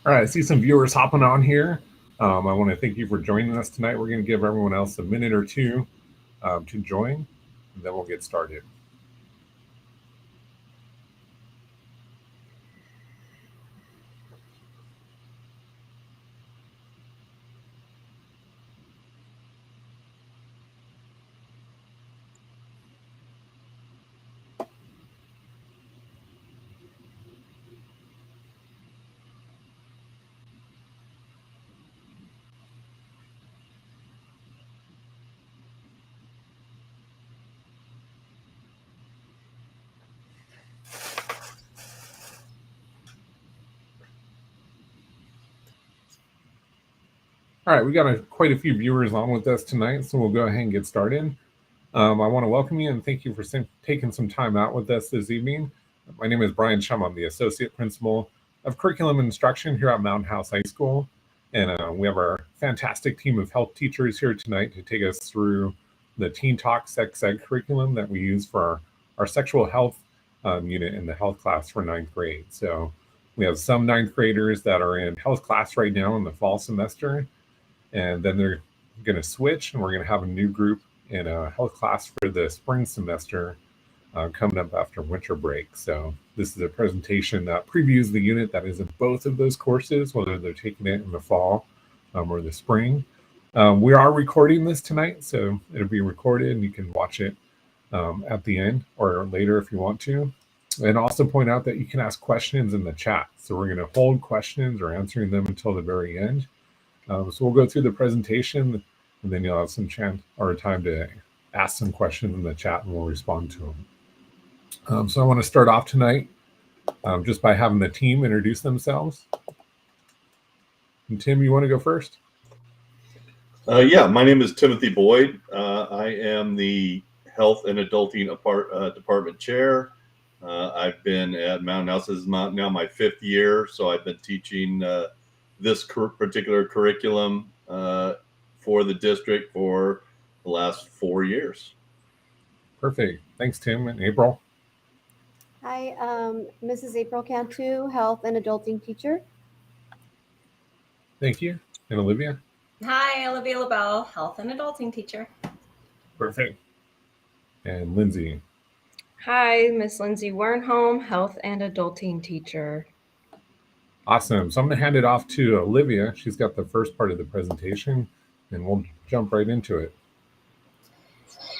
All right, I see some viewers hopping on here. I want to thank you for joining us tonight. We're going to give everyone else a minute or two to join, and then we'll get started. All right, we got quite a few viewers on with us tonight, so we'll go ahead and get started. I want to welcome you and thank you for taking some time out with us this evening. My name is Brian Shum. I'm the Associate Principal of Curriculum and Instruction here at Mountain House High School. And we have our fantastic team of health teachers here tonight to take us through the Teen Talk Sex Ed curriculum that we use for our sexual health unit in the health class for ninth grade. So we have some ninth graders that are in health class right now in the fall semester, and then they're going to switch, and we're going to have a new group in a health class for the spring semester coming up after winter break. So this is a presentation that previews the unit that is in both of those courses, whether they're taking it in the fall or the spring. We are recording this tonight, so it'll be recorded and you can watch it at the end or later if you want to. And also point out that you can ask questions in the chat. So we're going to hold questions or answering them until the very end. So we'll go through the presentation, and then you'll have some chance or time to ask some questions in the chat, and we'll respond to them. So I want to start off tonight just by having the team introduce themselves. And Tim, you want to go first? Yeah, my name is Timothy Boyd. I am the Health and Adulting Department Chair. I've been at Mountain House. This is now my 5th year, so I've been teaching this particular curriculum for the district for the last 4 years. Perfect. Thanks, Tim. And April? Hi, Mrs. April Cantu, Health and Adulting Teacher. Thank you. And Olivia? Hi, Olivia LaBelle, Health and Adulting Teacher. Perfect. And Lindsay? Hi, Miss Lindsay Wernholm, Health and Adulting Teacher. Awesome. So I'm going to hand it off to Olivia. She's got the first part of the presentation, and we'll jump right into it.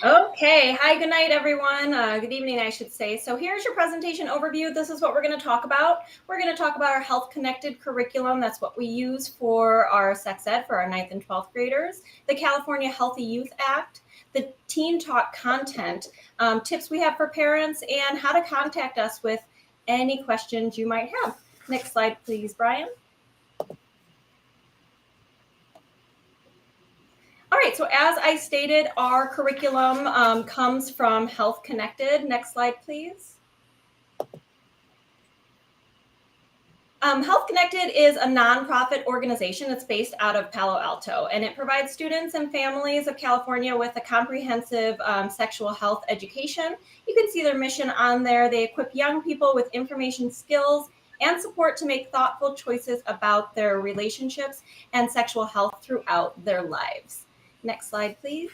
Okay. Hi, good night, everyone. Good evening, I should say. So here's your presentation overview. This is what we're going to talk about. We're going to talk about our health-connected curriculum. That's what we use for our sex ed for our 9th and 12th graders. The California Healthy Youth Act, the Teen Talk content, tips we have for parents, and how to contact us with any questions you might have. Next slide, please, Brian. All right, so as I stated, our curriculum comes from Health Connected. Next slide, please. Health Connected is a nonprofit organization that's based out of Palo Alto, and it provides students and families of California with a comprehensive sexual health education. You can see their mission on there. They equip young people with information skills and support to make thoughtful choices about their relationships and sexual health throughout their lives. Next slide, please.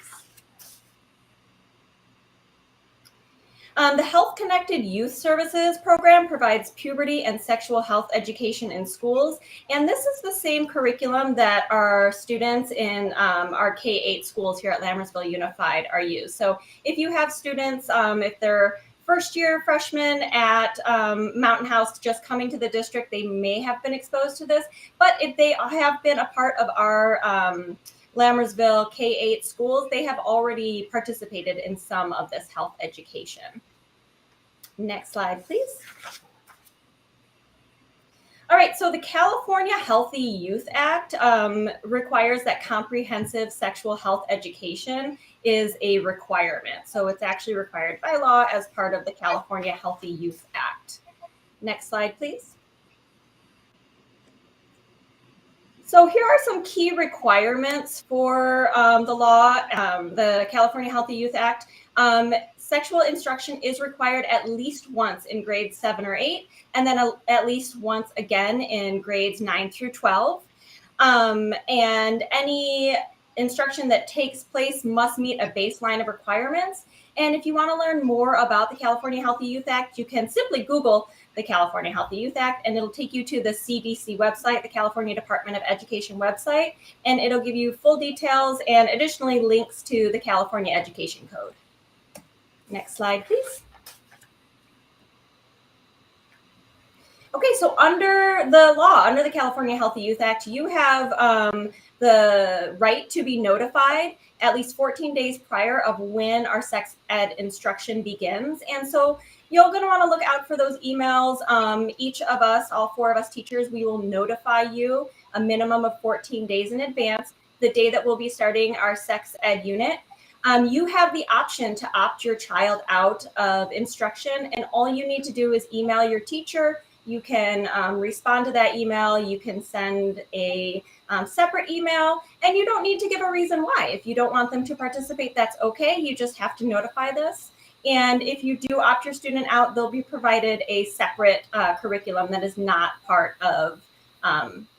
The Health Connected Youth Services program provides puberty and sexual health education in schools. And this is the same curriculum that our students in our K-8 schools here at Lambertville Unified are used. So if you have students, if they're first year freshmen at Mountain House just coming to the district, they may have been exposed to this. But if they have been a part of our Lambertville K-8 schools, they have already participated in some of this health education. Next slide, please. All right, so the California Healthy Youth Act requires that comprehensive sexual health education is a requirement. So it's actually required by law as part of the California Healthy Youth Act. Next slide, please. So here are some key requirements for the law, the California Healthy Youth Act. Sexual instruction is required at least once in grades 7 or 8, and then at least once again in grades 9 through 12. And any instruction that takes place must meet a baseline of requirements. And if you want to learn more about the California Healthy Youth Act, you can simply Google the California Healthy Youth Act, and it'll take you to the CDC website, the California Department of Education website, and it'll give you full details and additionally links to the California Education Code. Next slide, please. Okay, so under the law, under the California Healthy Youth Act, you have the right to be notified at least 14 days prior of when our sex ed instruction begins. And so you're going to want to look out for those emails. Each of us, all 4 of us teachers, we will notify you a minimum of 14 days in advance, the day that we'll be starting our sex ed unit. You have the option to opt your child out of instruction, and all you need to do is email your teacher. You can respond to that email. You can send a separate email, and you don't need to give a reason why. If you don't want them to participate, that's okay. You just have to notify this. And if you do opt your student out, they'll be provided a separate curriculum that is not part of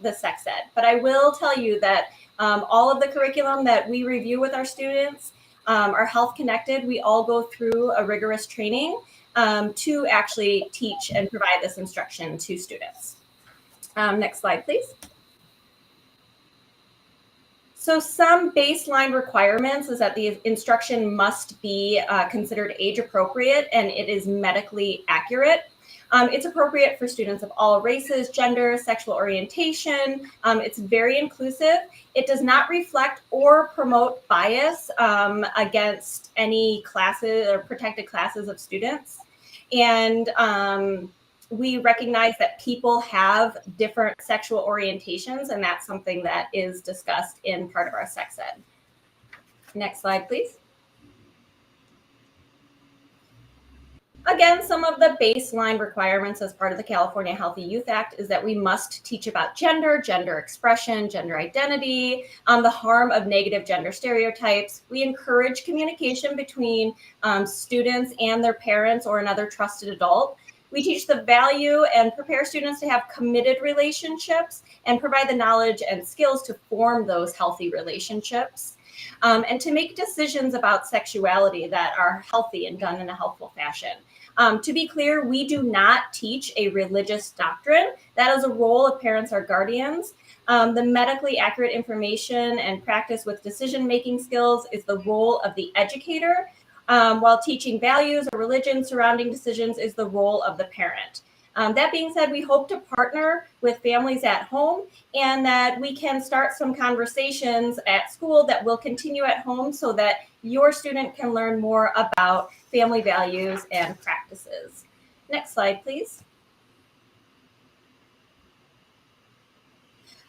the sex ed. But I will tell you that all of the curriculum that we review with our students are health connected. We all go through a rigorous training to actually teach and provide this instruction to students. Next slide, please. So some baseline requirements is that the instruction must be considered age appropriate and it is medically accurate. It's appropriate for students of all races, gender, sexual orientation. It's very inclusive. It does not reflect or promote bias against any classes or protected classes of students. And we recognize that people have different sexual orientations, and that's something that is discussed in part of our sex ed. Next slide, please. Again, some of the baseline requirements as part of the California Healthy Youth Act is that we must teach about gender, gender expression, gender identity, the harm of negative gender stereotypes. We encourage communication between students and their parents or another trusted adult. We teach the value and prepare students to have committed relationships and provide the knowledge and skills to form those healthy relationships. And to make decisions about sexuality that are healthy and done in a helpful fashion. To be clear, we do not teach a religious doctrine. That is a role of parents or guardians. The medically accurate information and practice with decision-making skills is the role of the educator, while teaching values or religion surrounding decisions is the role of the parent. That being said, we hope to partner with families at home and that we can start some conversations at school that will continue at home so that your student can learn more about family values and practices. Next slide, please.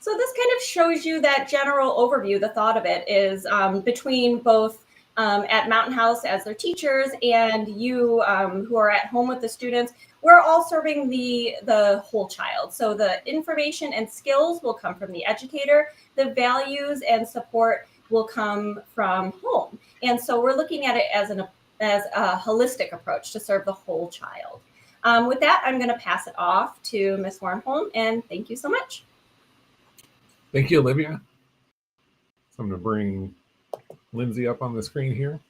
So this kind of shows you that general overview. The thought of it is between both at Mountain House as their teachers and you who are at home with the students, we're all serving the whole child. So the information and skills will come from the educator. The values and support will come from home. And so we're looking at it as a holistic approach to serve the whole child. With that, I'm going to pass it off to Ms. Warnholm, and thank you so much. Thank you, Olivia. So I'm going to bring Lindsay up on the screen here.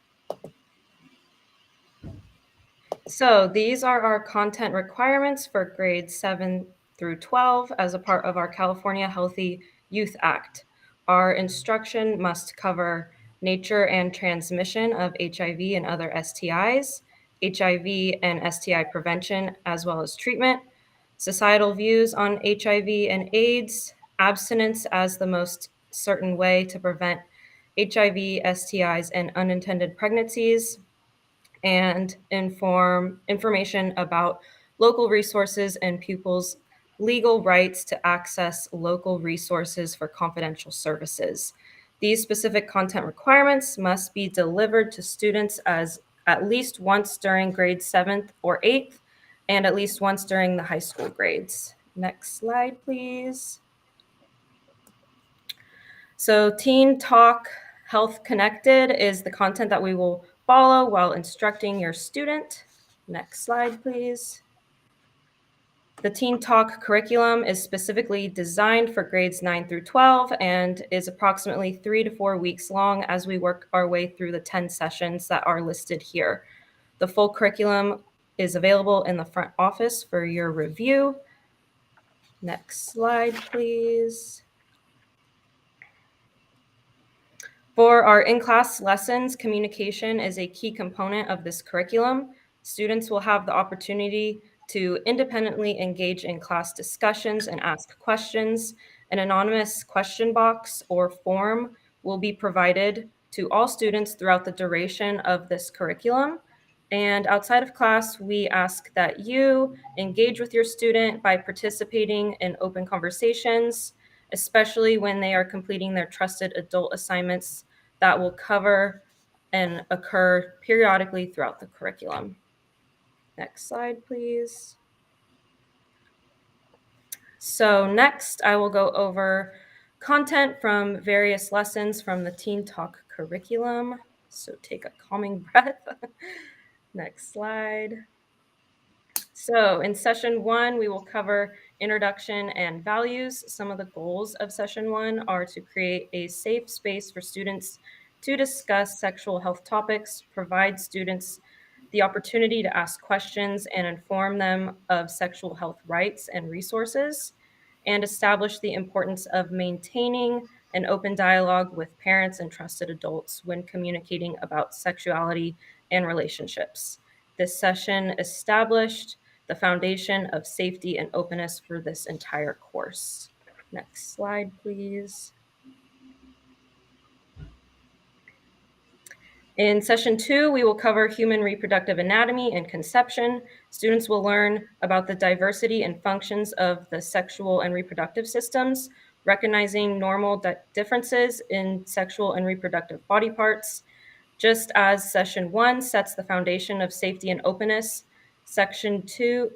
So these are our content requirements for grades 7 through 12 as a part of our California Healthy Youth Act. Our instruction must cover nature and transmission of HIV and other STIs, HIV and STI prevention, as well as treatment, societal views on HIV and AIDS, abstinence as the most certain way to prevent HIV, STIs, and unintended pregnancies, and information about local resources and pupils' legal rights to access local resources for confidential services. These specific content requirements must be delivered to students as at least once during grade 7th or 8th, and at least once during the high school grades. Next slide, please. So Teen Talk Health Connected is the content that we will follow while instructing your student. Next slide, please. The Teen Talk curriculum is specifically designed for grades 9 through 12 and is approximately 3 to 4 weeks long as we work our way through the 10 sessions that are listed here. The full curriculum is available in the front office for your review. Next slide, please. For our in-class lessons, communication is a key component of this curriculum. Students will have the opportunity to independently engage in class discussions and ask questions. An anonymous question box or form will be provided to all students throughout the duration of this curriculum. And outside of class, we ask that you engage with your student by participating in open conversations, especially when they are completing their trusted adult assignments that will cover and occur periodically throughout the curriculum. Next slide, please. So next, I will go over content from various lessons from the Teen Talk curriculum. So take a calming breath. Next slide. So in session 1, we will cover introduction and values. Some of the goals of session 1 are to create a safe space for students to discuss sexual health topics, provide students the opportunity to ask questions and inform them of sexual health rights and resources, and establish the importance of maintaining an open dialogue with parents and trusted adults when communicating about sexuality and relationships. This session established the foundation of safety and openness for this entire course. Next slide, please. In session 2, we will cover human reproductive anatomy and conception. Students will learn about the diversity and functions of the sexual and reproductive systems, recognizing normal differences in sexual and reproductive body parts. Just as session 1 sets the foundation of safety and openness, session 2,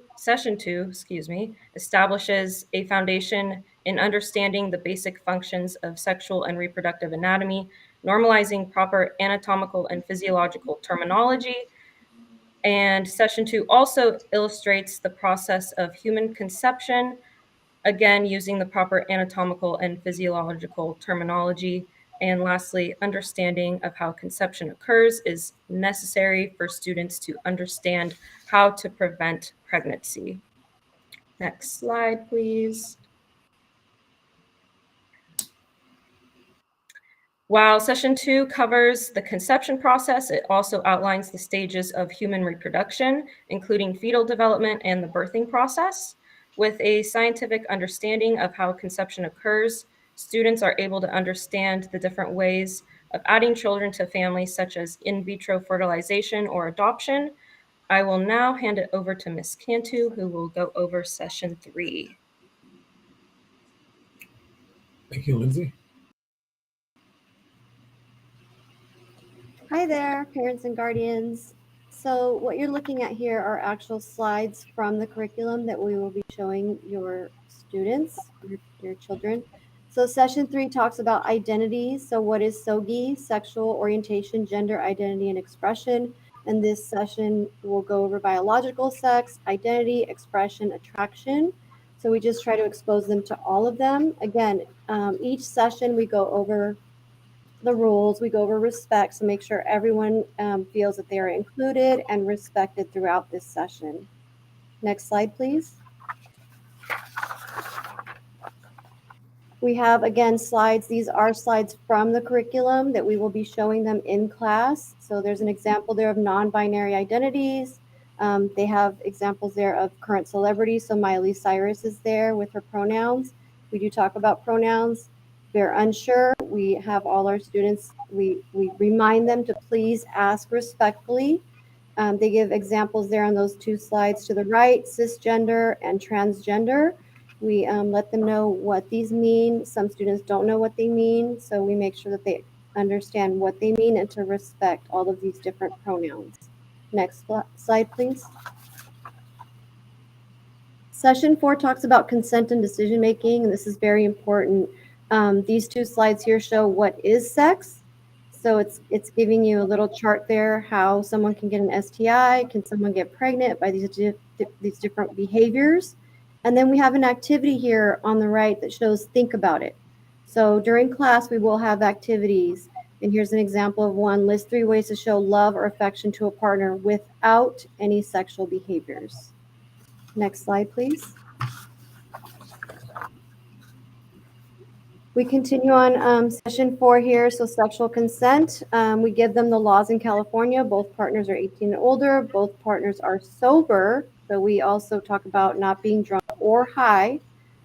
establishes a foundation in understanding the basic functions of sexual and reproductive anatomy, normalizing proper anatomical and physiological terminology. And session 2 also illustrates the process of human conception, again, using the proper anatomical and physiological terminology. And lastly, understanding of how conception occurs is necessary for students to understand how to prevent pregnancy. Next slide, please. While session 2 covers the conception process, it also outlines the stages of human reproduction, including fetal development and the birthing process. With a scientific understanding of how conception occurs, students are able to understand the different ways of adding children to families, such as in vitro fertilization or adoption. I will now hand it over to Ms. Cantu, who will go over session 3. Thank you, Lindsay. Hi there, parents and guardians. So what you're looking at here are actual slides from the curriculum that we will be showing your students, your children. So session 3 talks about identity. So what is SOGI? Sexual orientation, gender identity, and expression. And this session will go over biological sex, identity, expression, attraction. So we just try to expose them to all of them. Again, each session we go over the rules, we go over respect, so make sure everyone feels that they are included and respected throughout this session. Next slide, please. We have, again, slides. These are slides from the curriculum that we will be showing them in class. So there's an example there of non-binary identities. They have examples there of current celebrities. So Miley Cyrus is there with her pronouns. We do talk about pronouns. If they're unsure, we have all our students, we remind them to please ask respectfully. They give examples there on those 2 slides to the right, cisgender and transgender. We let them know what these mean. Some students don't know what they mean, so we make sure that they understand what they mean and to respect all of these different pronouns. Next slide, please. Session 4 talks about consent and decision making, and this is very important. These 2 slides here show what is sex. So it's giving you a little chart there, how someone can get an STI, can someone get pregnant by these different behaviors. And then we have an activity here on the right that shows think about it. So during class, we will have activities. And here's an example of one. List 3 ways to show love or affection to a partner without any sexual behaviors. Next slide, please. We continue on session 4 here. So sexual consent, we give them the laws in California. Both partners are 18 and older. Both partners are sober. So we also talk about not being drunk or high.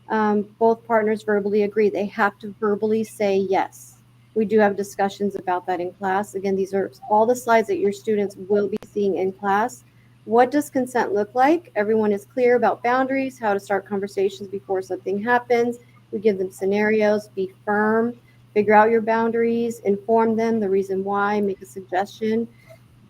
Both partners verbally agree. They have to verbally say yes. We do have discussions about that in class. Again, these are all the slides that your students will be seeing in class. What does consent look like? Everyone is clear about boundaries, how to start conversations before something happens. We give them scenarios, be firm, figure out your boundaries, inform them the reason why, make a suggestion.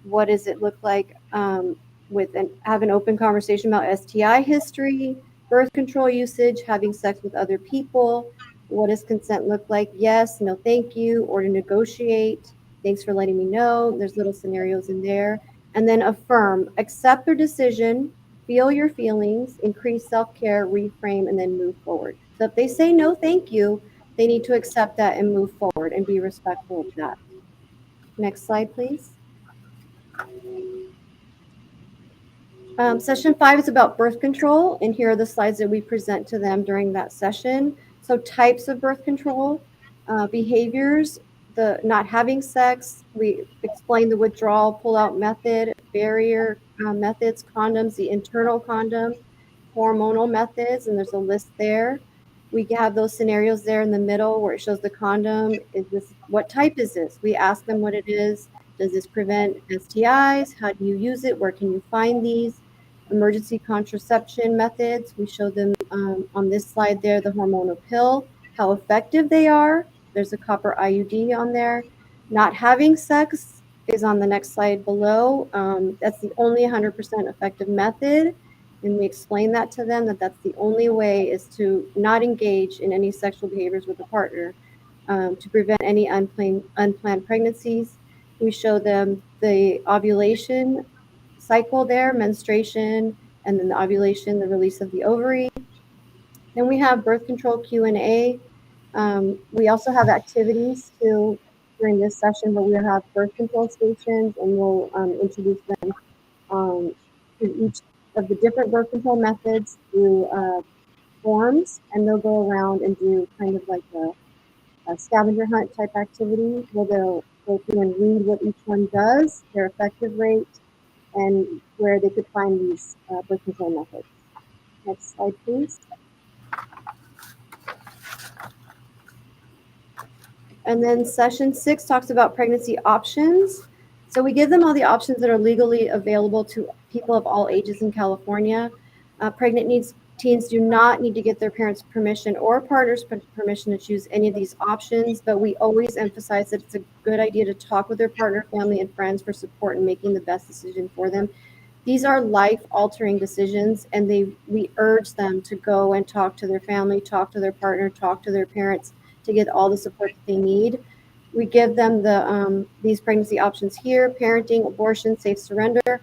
What does it look like have an open conversation about STI history, birth control usage, having sex with other people. What does consent look like? Yes, no, thank you, or to negotiate. Thanks for letting me know. There's little scenarios in there. And then affirm, accept their decision, feel your feelings, increase self-care, reframe, and then move forward. So if they say no, thank you, they need to accept that and move forward and be respectful of that. Next slide, please. Session 5 is about birth control, and here are the slides that we present to them during that session. So types of birth control, behaviors, the not having sex, we explain the withdrawal pull-out method, barrier methods, condoms, the internal condom, hormonal methods, and there's a list there. We have those scenarios there in the middle where it shows the condom. What type is this? We ask them what it is. Does this prevent STIs? How do you use it? Where can you find these? Emergency contraception methods. We show them on this slide there, the hormonal pill, how effective they are. There's a copper IUD on there. Not having sex is on the next slide below. That's the only 100% effective method. And we explain that to them, that that's the only way is to not engage in any sexual behaviors with a partner to prevent any unplanned pregnancies. We show them the ovulation cycle there, menstruation, and then the ovulation, the release of the ovary. Then we have birth control Q&A. We also have activities too during this session where we'll have birth control stations, and we'll introduce them to each of the different birth control methods through forms, and they'll go around and do kind of like a scavenger hunt type activity where they'll go through and read what each one does, their effective rate, and where they could find these birth control methods. Next slide, please. And then session 6 talks about pregnancy options. So we give them all the options that are legally available to people of all ages in California. Pregnant teens do not need to get their parents' permission or partner's permission to choose any of these options, but we always emphasize that it's a good idea to talk with their partner, family, and friends for support in making the best decision for them. These are life-altering decisions, and we urge them to go and talk to their family, talk to their partner, talk to their parents to get all the support that they need. We give them these pregnancy options here: parenting, abortion, safe surrender.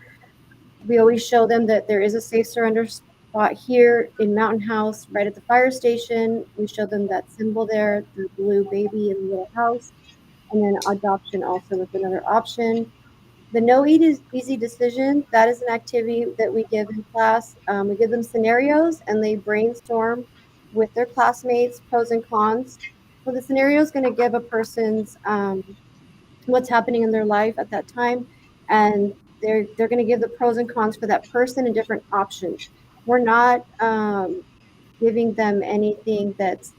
We always show them that there is a safe surrender spot here in Mountain House, right at the fire station. We show them that symbol there, the blue baby in the little house, and then adoption also with another option. The no easy decision, that is an activity that we give in class. We give them scenarios and they brainstorm with their classmates, pros and cons. So the scenario is going to give a person's what's happening in their life at that time, and they're going to give the pros and cons for that person and different options. We're not giving them anything that's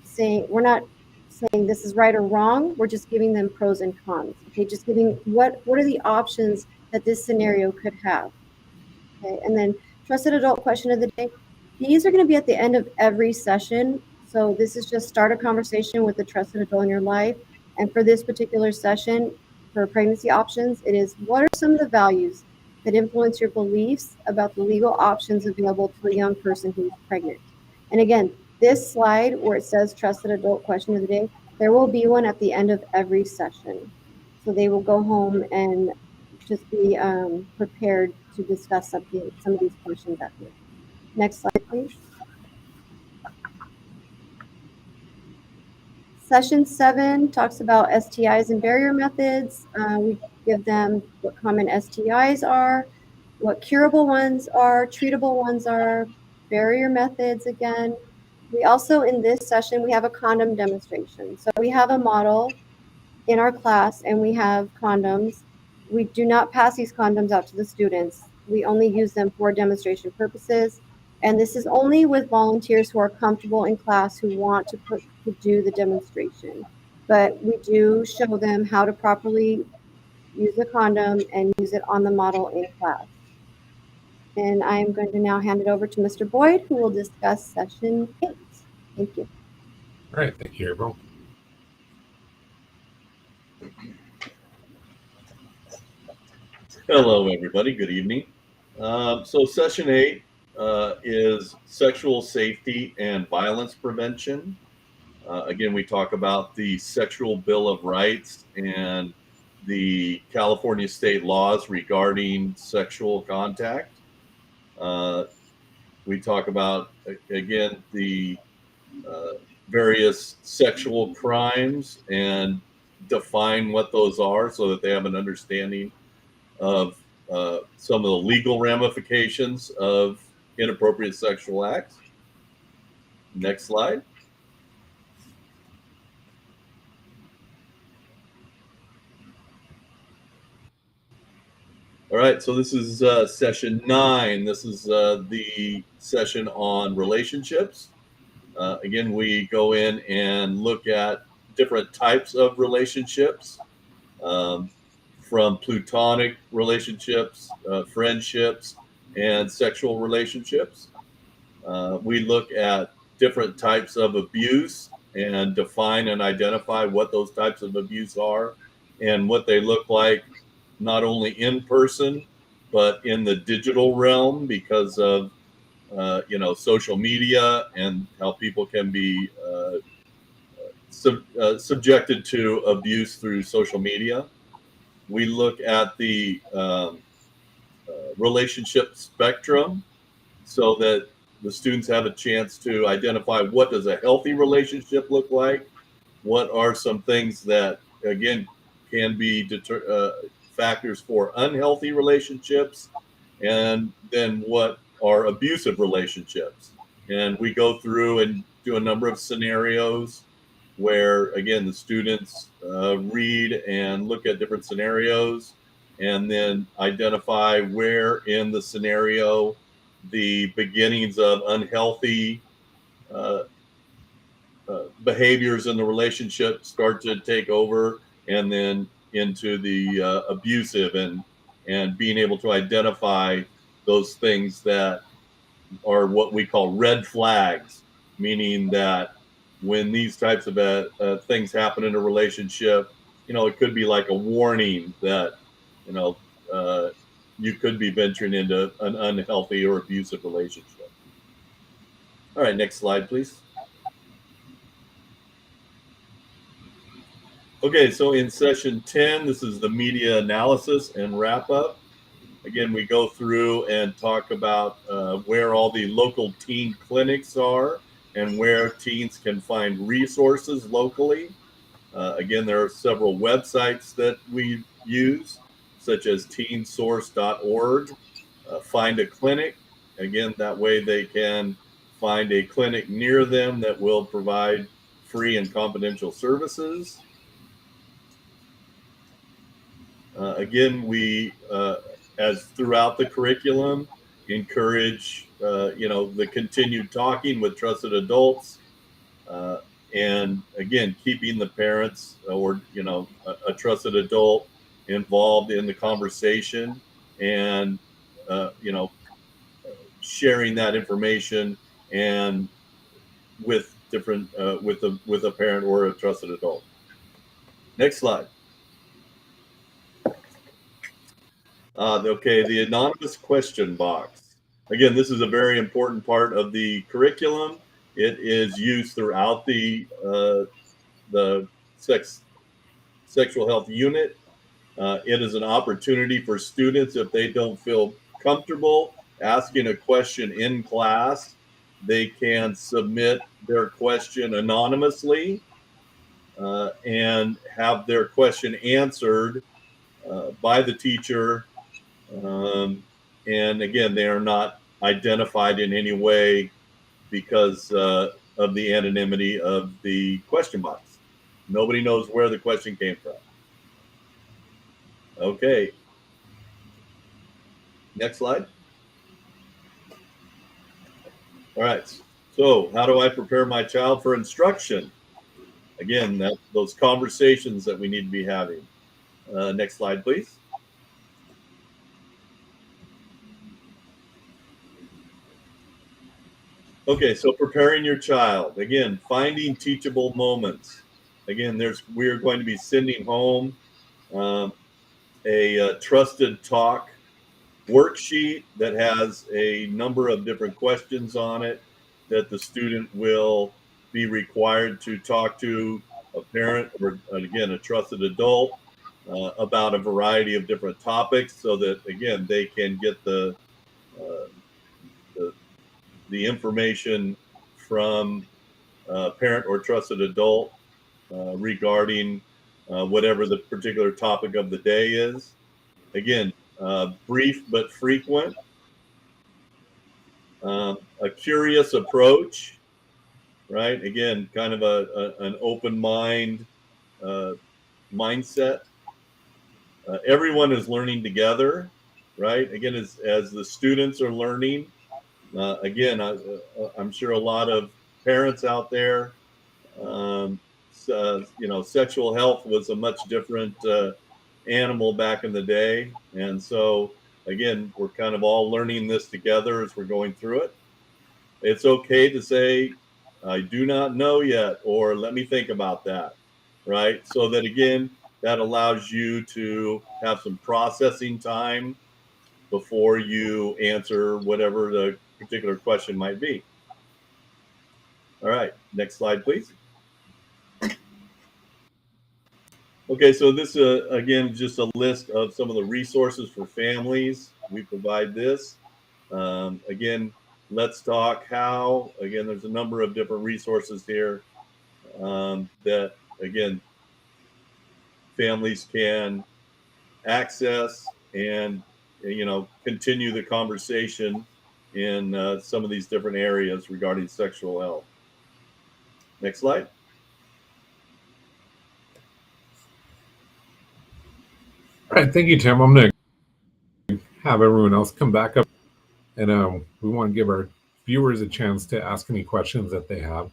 saying, we're not saying this is right or wrong. We're just giving them pros and cons. Okay, just giving what are the options that this scenario could have. Okay, and then trusted adult question of the day. These are going to be at the end of every session. So this is just start a conversation with the trusted adult in your life. And for this particular session, for pregnancy options, it is, what are some of the values that influence your beliefs about the legal options available to a young person who's pregnant? And again, this slide where it says trusted adult question of the day, There will be one at the end of every session. So they will go home and just be prepared to discuss some of these questions at the end. Next slide, please. Session 7 talks about STIs and barrier methods. We give them what common STIs are, what curable ones are, treatable ones are, barrier methods again. We also, in this session, we have a condom demonstration. So we have a model in our class and we have condoms. We do not pass these condoms out to the students. We only use them for demonstration purposes. And this is only with volunteers who are comfortable in class who want to do the demonstration. But we do show them how to properly use a condom and use it on the model in class. And I am going to now hand it over to Mr. Boyd, who will discuss session 8. Thank you. All right, thank you, April. Hello, everybody. Good evening. So session 8 is sexual safety and violence prevention. Again, we talk about the Sexual Bill of Rights and the California state laws regarding sexual contact. We talk about, again, the various sexual crimes and define what those are so that they have an understanding of some of the legal ramifications of inappropriate sexual acts. Next slide. All right, so this is session 9. This is the session on relationships. Again, we go in and look at different types of relationships, from platonic relationships, friendships, and sexual relationships. We look at different types of abuse and define and identify what those types of abuse are and what they look like, not only in person, but in the digital realm because of social media and how people can be subjected to abuse through social media. We look at the relationship spectrum so that the students have a chance to identify what does a healthy relationship look like, what are some things that, again, can be factors for unhealthy relationships, and then what are abusive relationships. And we go through and do a number of scenarios where, again, the students read and look at different scenarios and then identify where in the scenario the beginnings of unhealthy behaviors in the relationship start to take over, and then into the abusive, and being able to identify those things that are what we call red flags, meaning that when these types of things happen in a relationship, it could be like a warning that, you could be venturing into an unhealthy or abusive relationship. All right, next slide, please. Okay, so in session 10, this is the media analysis and wrap up. Again, we go through and talk about where all the local teen clinics are and where teens can find resources locally. Again, there are several websites that we use, such as teensource.org, Find a Clinic. Again, that way they can find a clinic near them that will provide free and confidential services. Again, we, as throughout the curriculum, encourage, the continued talking with trusted adults. And again, keeping the parents or, a trusted adult involved in the conversation and, sharing that information and with different, with a parent or a trusted adult. Next slide. Okay, the anonymous question box. Again, this is a very important part of the curriculum. It is used throughout the the sexual health unit. It is an opportunity for students, if they don't feel comfortable asking a question in class, they can submit their question anonymously and have their question answered by the teacher. And again, they are not identified in any way because of the anonymity of the question box. Nobody knows where the question came from. Okay. Next slide. All right. So how do I prepare my child for instruction? Again, those conversations that we need to be having. Next slide, please. Okay, so preparing your child. Again, finding teachable moments. Again, we're going to be sending home a trusted talk worksheet that has a number of different questions on it that the student will be required to talk to a parent or, again, a trusted adult about a variety of different topics so that, again, they can get the information from a parent or trusted adult regarding whatever the particular topic of the day is. Again, brief but frequent. A curious approach, right? Again, kind of an open mind mindset. Everyone is learning together, right? Again, as the students are learning, again, I'm sure a lot of parents out there, sexual health was a much different animal back in the day. And so, again, we're kind of all learning this together as we're going through it. It's okay to say, I do not know yet, or let me think about that, right? So that, again, that allows you to have some processing time before you answer whatever the particular question might be. All right, next slide, please. Okay, so this, again, just a list of some of the resources for families. We provide this. Again, Let's Talk How. Again, there's a number of different resources here that, again, families can access and, continue the conversation in some of these different areas regarding sexual health. Next slide. All right, thank you, Tim. I'm going to have everyone else come back up, and we want to give our viewers a chance to ask any questions that they have.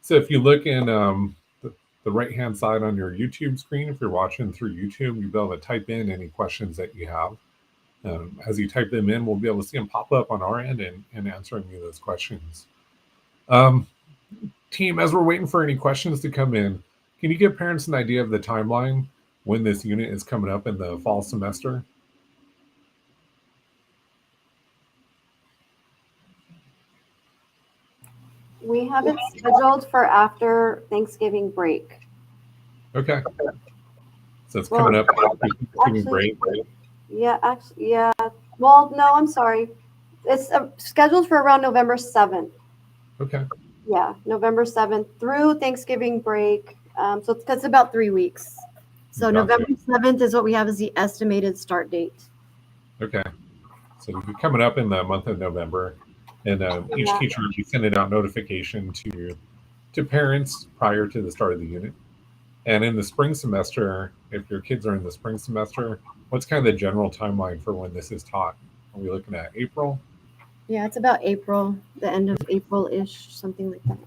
So if you look in the right-hand side on your YouTube screen, if you're watching through YouTube, you'll be able to type in any questions that you have. As you type them in, we'll be able to see them pop up on our end and answering you those questions. Team, as we're waiting for any questions to come in, can you give parents an idea of the timeline when this unit is coming up in the fall semester? We have it scheduled for after Thanksgiving break. Okay. So it's coming up after Thanksgiving break, right? Yeah. Well, no, I'm sorry. It's scheduled for around November 7th. Okay. Yeah, November 7th through Thanksgiving break. So it's about 3 weeks. So Gotcha. November 7th is what we have as the estimated start date. Okay. So you're coming up in the month of November, and each Yeah. teacher will be sending out notification to parents prior to the start of the unit. And in the spring semester, if your kids are in the spring semester, what's kind of the general timeline for when this is taught? Are we looking at April? Yeah, it's about April, the end of April-ish, something like that.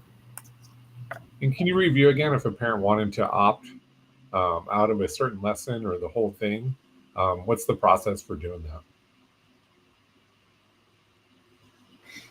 And can you review again if a parent wanted to opt out of a certain lesson or the whole thing? What's the process for doing that?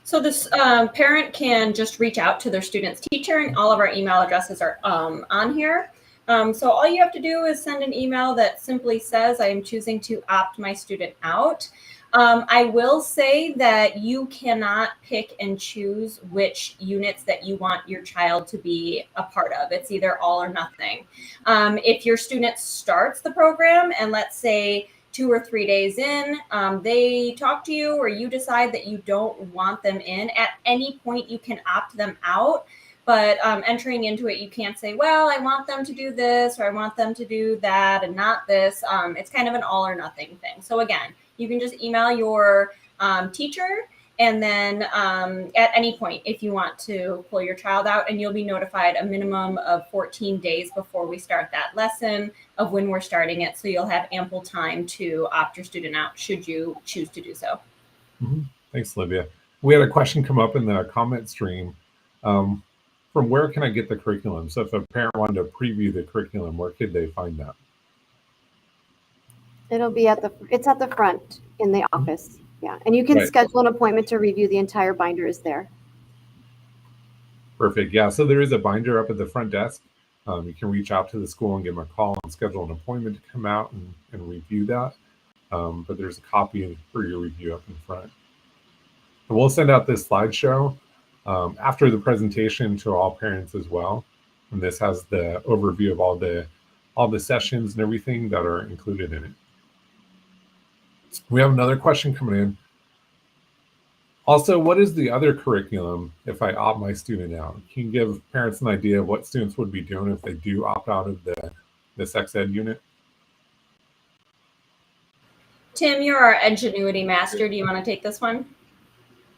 So this parent can just reach out to their student's teacher, and all of our email addresses are on here. So all you have to do is send an email that simply says, I am choosing to opt my student out. I will say that you cannot pick and choose which units that you want your child to be a part of. It's either all or nothing. If your student starts the program and let's say 2 or 3 days in, they talk to you or you decide that you don't want them in, at any point you can opt them out. But entering into it, you can't say, well, I want them to do this or I want them to do that and not this. It's kind of an all or nothing thing. So again, you can just email your teacher and then at any point, if you want to pull your child out, and you'll be notified a minimum of 14 days before we start that lesson of when we're starting it. So you'll have ample time to opt your student out should you choose to do so. Thanks, Olivia. We had a question come up in the comment stream. From where can I get the curriculum? So if a parent wanted to preview the curriculum, where could they find that? It'll be it's at the front in the office. Yeah. And you can Right. schedule an appointment to review. The entire binder is there. Perfect. Yeah. So there is a binder up at the front desk. You can reach out to the school and give them a call and schedule an appointment to come out and review that. But there's a copy for your review up in front. And we'll send out this slideshow after the presentation to all parents as well. And this has the overview of all the sessions and everything that are included in it. We have another question coming in. Also, what is the other curriculum if I opt my student out? Can you give parents an idea of what students would be doing if they do opt out of the sex ed unit? Tim, you're our Edgenuity master. Do you want to take this one?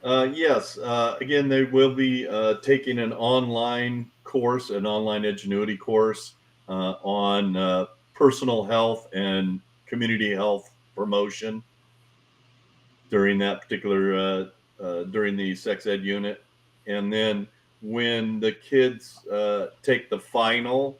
Yes. Again, they will be taking an online course, an online Edgenuity course on personal health and community health promotion during that particular during the sex ed unit. And then when the kids take the final,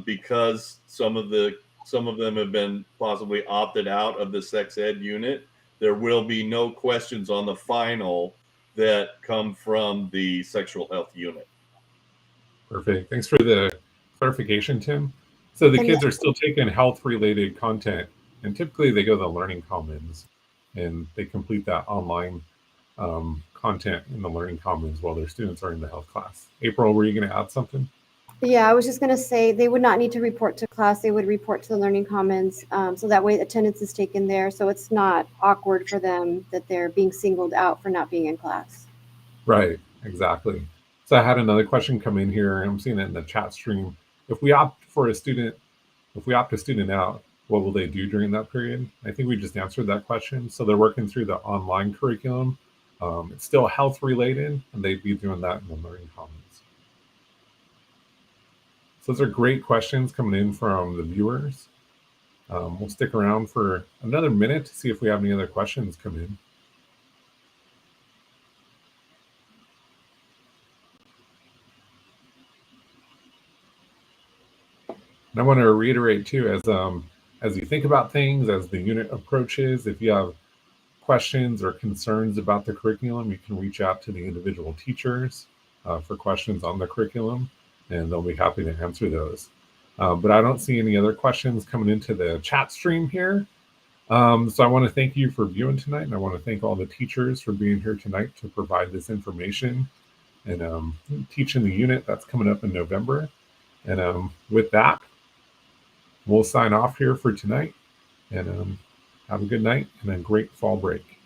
because some of them have been possibly opted out of the sex ed unit, there will be no questions on the final that come from the sexual health unit. Perfect. Thanks for the clarification, Tim. So the And kids are still taking health-related content, and typically they go to the Learning Commons, and they complete that online content in the Learning Commons while their students are in the health class. April, were you going to add something? Yeah, I was just going to say they would not need to report to class. They would report to the Learning Commons. So that way attendance is taken there. So it's not awkward for them that they're being singled out for not being in class. Right, exactly. So I had another question come in here, and I'm seeing it in the chat stream. If we opt a student out, what will they do during that period? I think we just answered that question. So they're working through the online curriculum. It's still health related, and they'd be doing that in the Learning Commons. So those are great questions coming in from the viewers. We'll stick around for another minute to see if we have any other questions come in. And I want to reiterate too, as you think about things, as the unit approaches, if you have questions or concerns about the curriculum, you can reach out to the individual teachers for questions on the curriculum, and they'll be happy to answer those. But I don't see any other questions coming into the chat stream here. So I want to thank you for viewing tonight, and I want to thank all the teachers for being here tonight to provide this information and teaching the unit that's coming up in November. And with that, we'll sign off here for tonight, and have a good night and a great fall break.